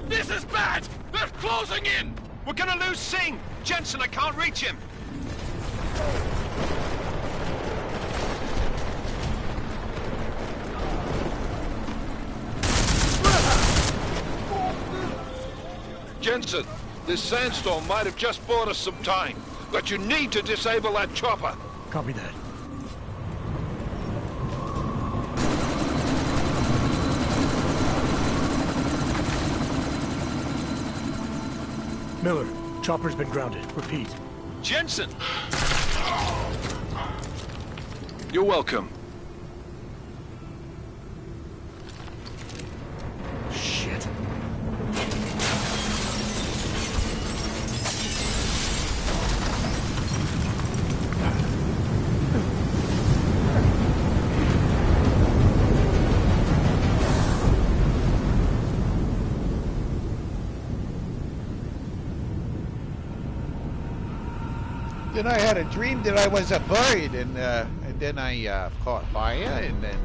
This is bad! They're closing in! We're gonna lose Singh! Jensen, I can't reach him! Jensen, this sandstorm might have just bought us some time, but you need to disable that chopper. Copy that. Miller, chopper's been grounded. Repeat. Jensen! You're welcome. Shit. Then I had a dream that I was a bird, and then I caught fire, and then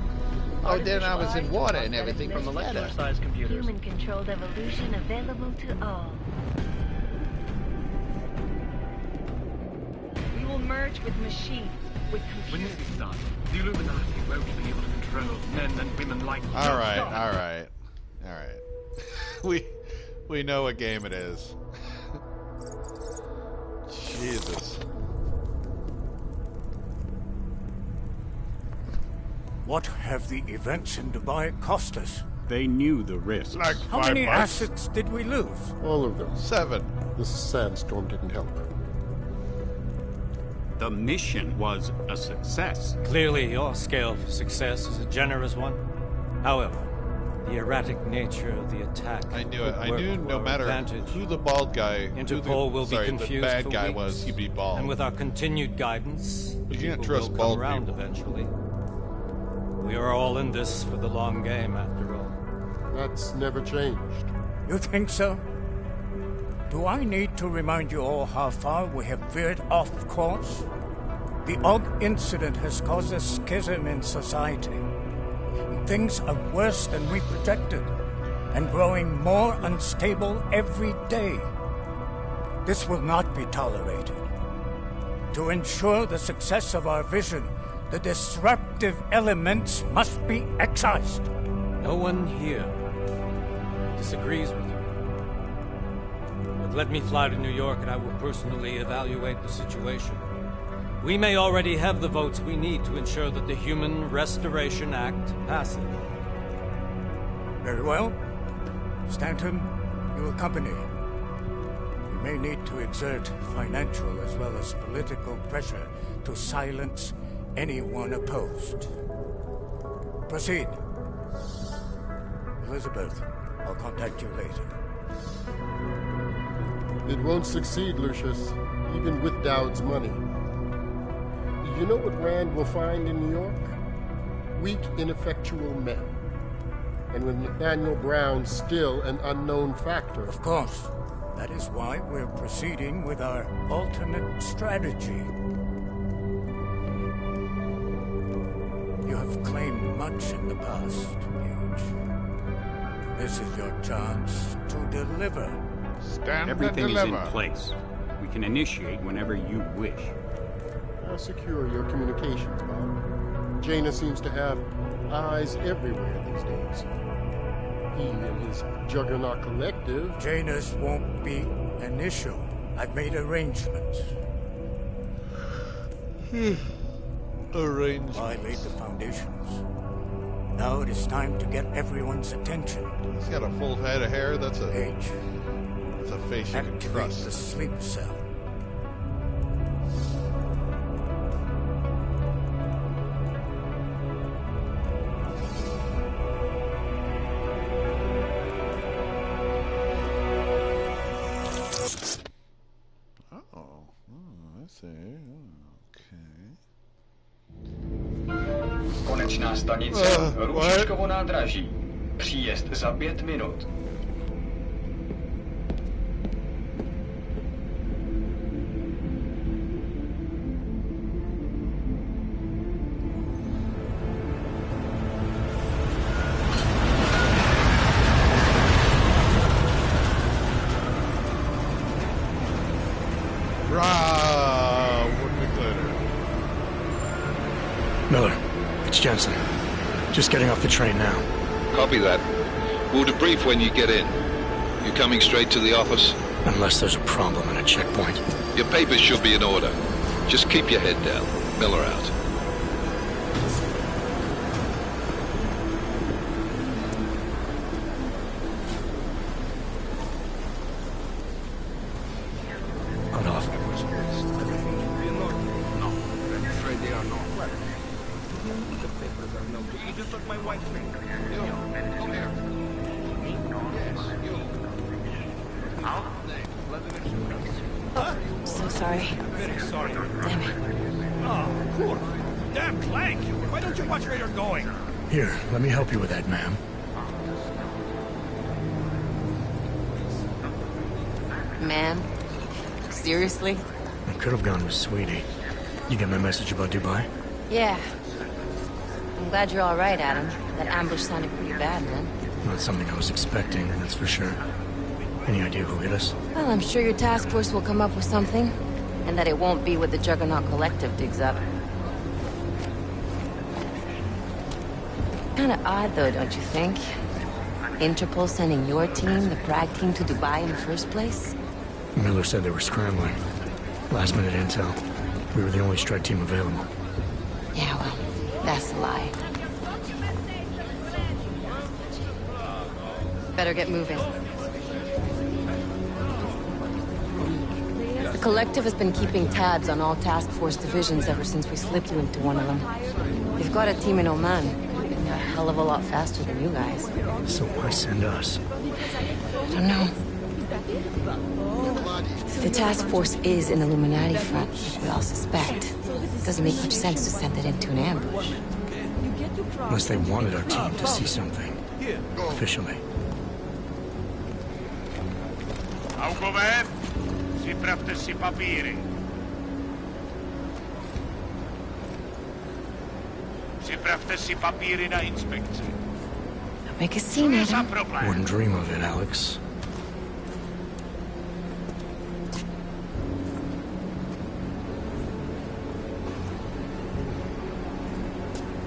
then I was in water, and everything was better. Human-controlled evolution available to all. We will merge with machines, with When computers. this is done, the Illuminati won't be able to control men and women like you. All right. We know what game it is. Jesus. What have the events in Dubai cost us? They knew the risk. Like How many assets did we lose? All of them. 7. This sandstorm didn't help. The mission was a success. Clearly, your scale for success is a generous one. However, the erratic nature of the attack. I knew it. I knew no matter who the bald guy, Interpol will be confused the bad for guy weeks, was, he'd be bald. And with our continued guidance, You can't people trust will bald come around people. eventually. We are all in this for the long game, after all. That's never changed. You think so? Do I need to remind you all how far we have veered off course? The Og incident has caused a schism in society. Things are worse than we projected, and growing more unstable every day. This will not be tolerated. To ensure the success of our vision, the disruptive elements must be excised. No one here disagrees with you. But let me fly to New York and I will personally evaluate the situation. We may already have the votes we need to ensure that the Human Restoration Act passes. Very well. Stanton, you accompany. We may need to exert financial as well as political pressure to silence anyone opposed. Proceed. Elizabeth, I'll contact you later. It won't succeed, Lucius, even with Dowd's money. You know what Rand will find in New York? Weak, ineffectual men. And with Nathaniel Brown still an unknown factor. Of course. That is why we're proceeding with our alternate strategy. You have claimed much in the past, Huge. This is your chance to deliver. Stand Everything and is in deliver. place. We can initiate whenever you wish. I'll secure your communications, Bob. Jaina seems to have eyes everywhere these days. He and his Juggernaut Collective... Janus won't be an issue. I've made arrangements. Arrangements. I laid the foundations. Now it is time to get everyone's attention. He's got a full head of hair. That's a H. That's a face you can Activate trust. the sleep cell. I see. Konečná stanice Růžičkovo nádraží. Příjezd za 5 minut. Miller, it's Jensen. Just getting off the train now. Copy that. We'll debrief when you get in. You coming straight to the office? Unless there's a problem at a checkpoint. Your papers should be in order. Just keep your head down. Miller out. Cut off. No, I'm afraid they are not. The papers are no good. You just took my wife's name. Yo, come here. Yes, you. How? So sorry. Very sorry. Damn it. Oh, poor. Damn Clank! Why don't you watch where you're going? Here, let me help you with that, ma'am. Man? Seriously? I could have gone with Sweetie. You get my message about Dubai? Yeah. I'm glad you're all right, Adam. That ambush sounded pretty bad, man. Not something I was expecting, that's for sure. Any idea who hit us? Well, I'm sure your task force will come up with something. And that it won't be what the Juggernaut Collective digs up. Kinda odd, though, don't you think? Interpol sending your team, the Prague team, to Dubai in the first place? Miller said they were scrambling. Last minute intel. We were the only strike team available. Yeah, well, that's a lie. Better get moving. The Collective has been keeping tabs on all task force divisions ever since we slipped you into one of them. They've got a team in Oman. They've been a hell of a lot faster than you guys. So why send us? I don't know. If the task force is an Illuminati front, which we all suspect, it doesn't make much sense to send it into an ambush. Unless they wanted our team to see something. Officially. Augover, ziprawte si papíry. Ziprawte si papíry na inspekci. Don't make a scene, Adam. Wouldn't dream of it, Alex.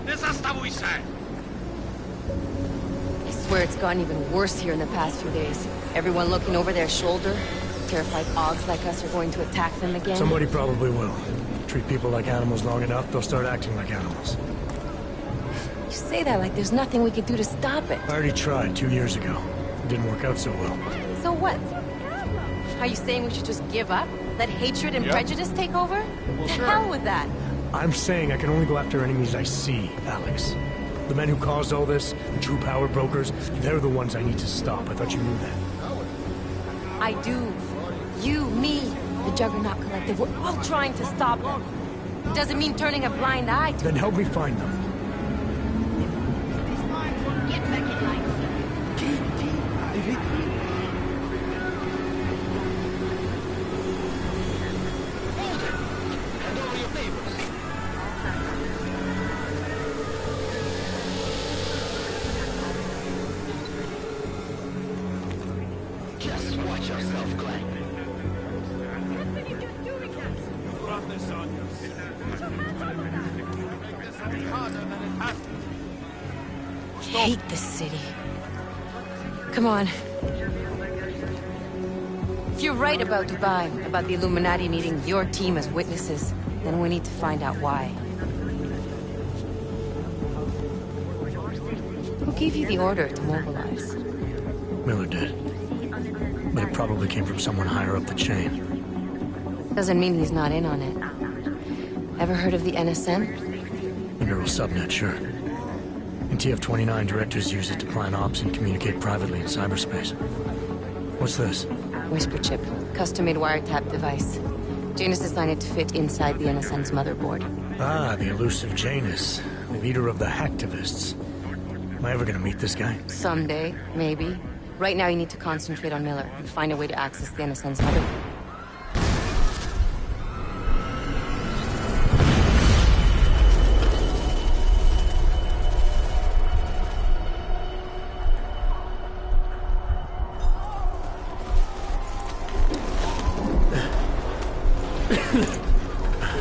Nezastavuj se! I swear it's gotten even worse here in the past few days. Everyone looking over their shoulder. Terrified Augs like us are going to attack them again. Somebody probably will. Treat people like animals long enough, they'll start acting like animals. You say that like there's nothing we could do to stop it. I already tried 2 years ago. It didn't work out so well. So what? Are you saying we should just give up? Let hatred and prejudice take over? Well, The sure. hell with that! I'm saying I can only go after enemies I see, Alex. The men who caused all this, the true power brokers, they're the ones I need to stop. I thought you knew that. I do. You, me, the Juggernaut Collective, we're all trying to stop them. It doesn't mean turning a blind eye to Then help me find them. Get back in line. Just watch yourself, Glenn. I hate this city. Come on. If you're right about Dubai, about the Illuminati needing your team as witnesses, then we need to find out why. Who gave you the order to mobilize? Miller did. But it probably came from someone higher up the chain. Doesn't mean he's not in on it. Ever heard of the NSN? The neural subnet, sure. In TF-29, directors use it to plan ops and communicate privately in cyberspace. What's this? Whisper chip. Custom-made wiretap device. Janus designed it to fit inside the NSN's motherboard. Ah, the elusive Janus, leader of the hacktivists. Am I ever gonna meet this guy? Someday, maybe. Right now you need to concentrate on Miller and find a way to access the NSN's motherboard.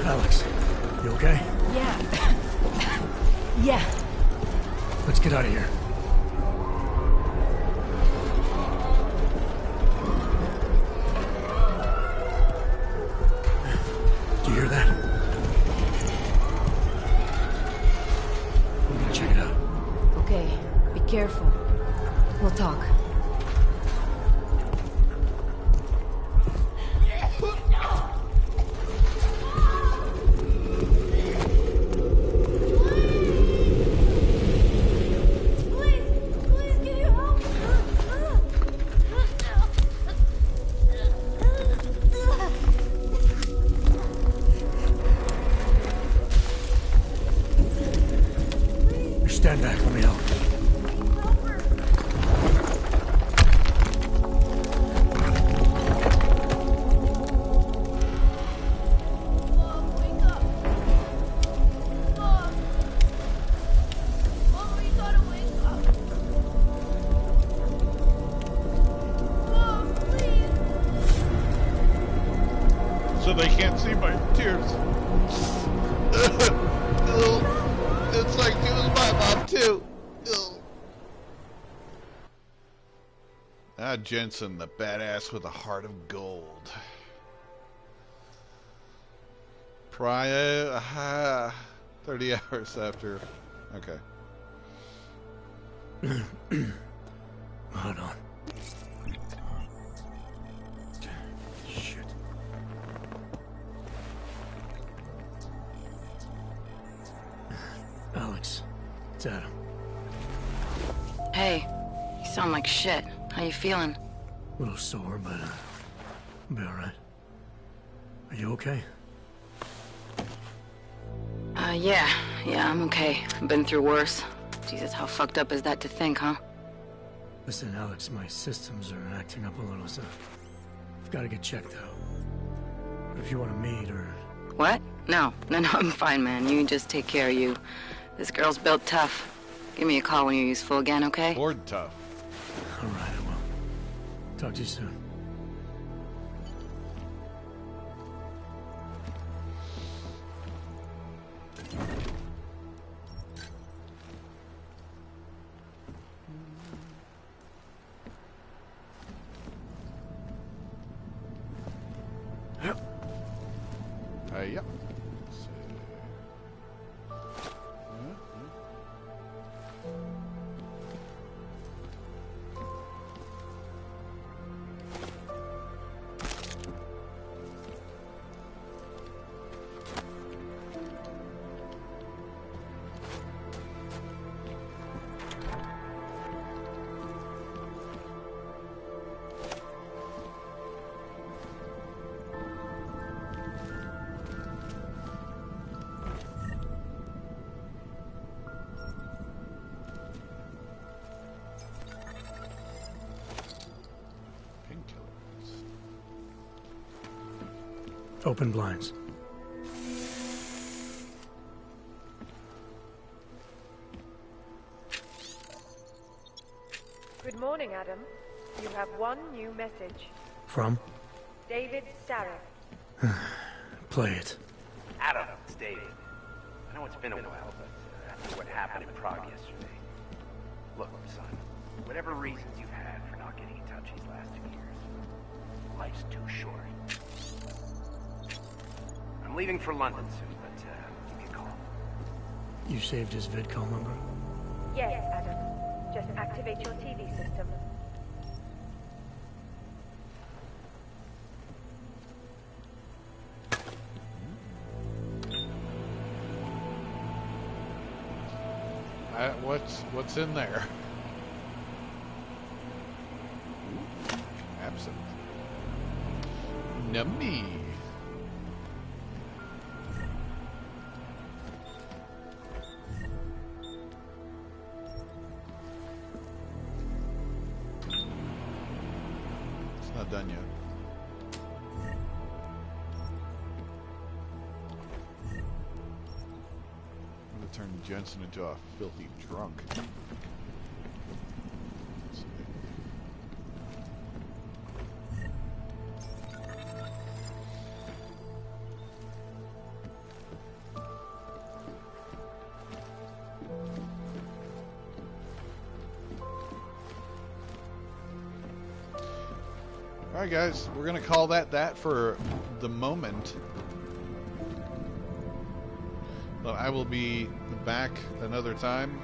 Alex, you okay? Yeah. Yeah. Let's get out of here. Do you hear that? We're gonna check it out. Okay, be careful. We'll talk. Stand back, let me help. So they can't see my tears. It's like she was my mom too. Ah, Jensen, the badass with a heart of gold. Prior, 30 hours after. Okay. Hold on. Shit. Alex, it's Adam. Hey, you sound like shit. How you feeling? A little sore, but I'll be alright. Are you okay? Yeah, I'm okay. I've been through worse. Jesus, how fucked up is that to think, huh? Listen, Alex, my systems are acting up a little, so I've got to get checked out. But if you want to meet or... What? No, I'm fine, man. You just take care of you. This girl's built tough. Give me a call when you're useful again, okay? Bored tough. Alright, I will. Talk to you soon. Yep. Open blinds. Good morning, Adam. You have one new message. From? David Starrett. Play it. Adam, it's David. I know it's been a while, but after what happened in Prague yesterday... Look, son, whatever reasons you've had for not getting in touch these last 2 years, life's too short. I'm leaving for London soon, but give me a call. You saved his vidcall number? Yes, Adam. Just activate your TV system. What's in there? Absent. Nummy. It's not done yet. Turned Jensen into a filthy drunk. Alright guys, we're gonna call that for the moment. Well, I will be back another time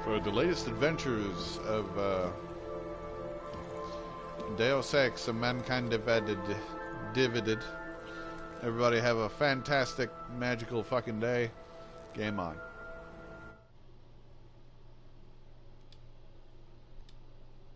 for the latest adventures of Deus Ex, a Mankind Divided. Everybody have a fantastic, magical fucking day. Game on.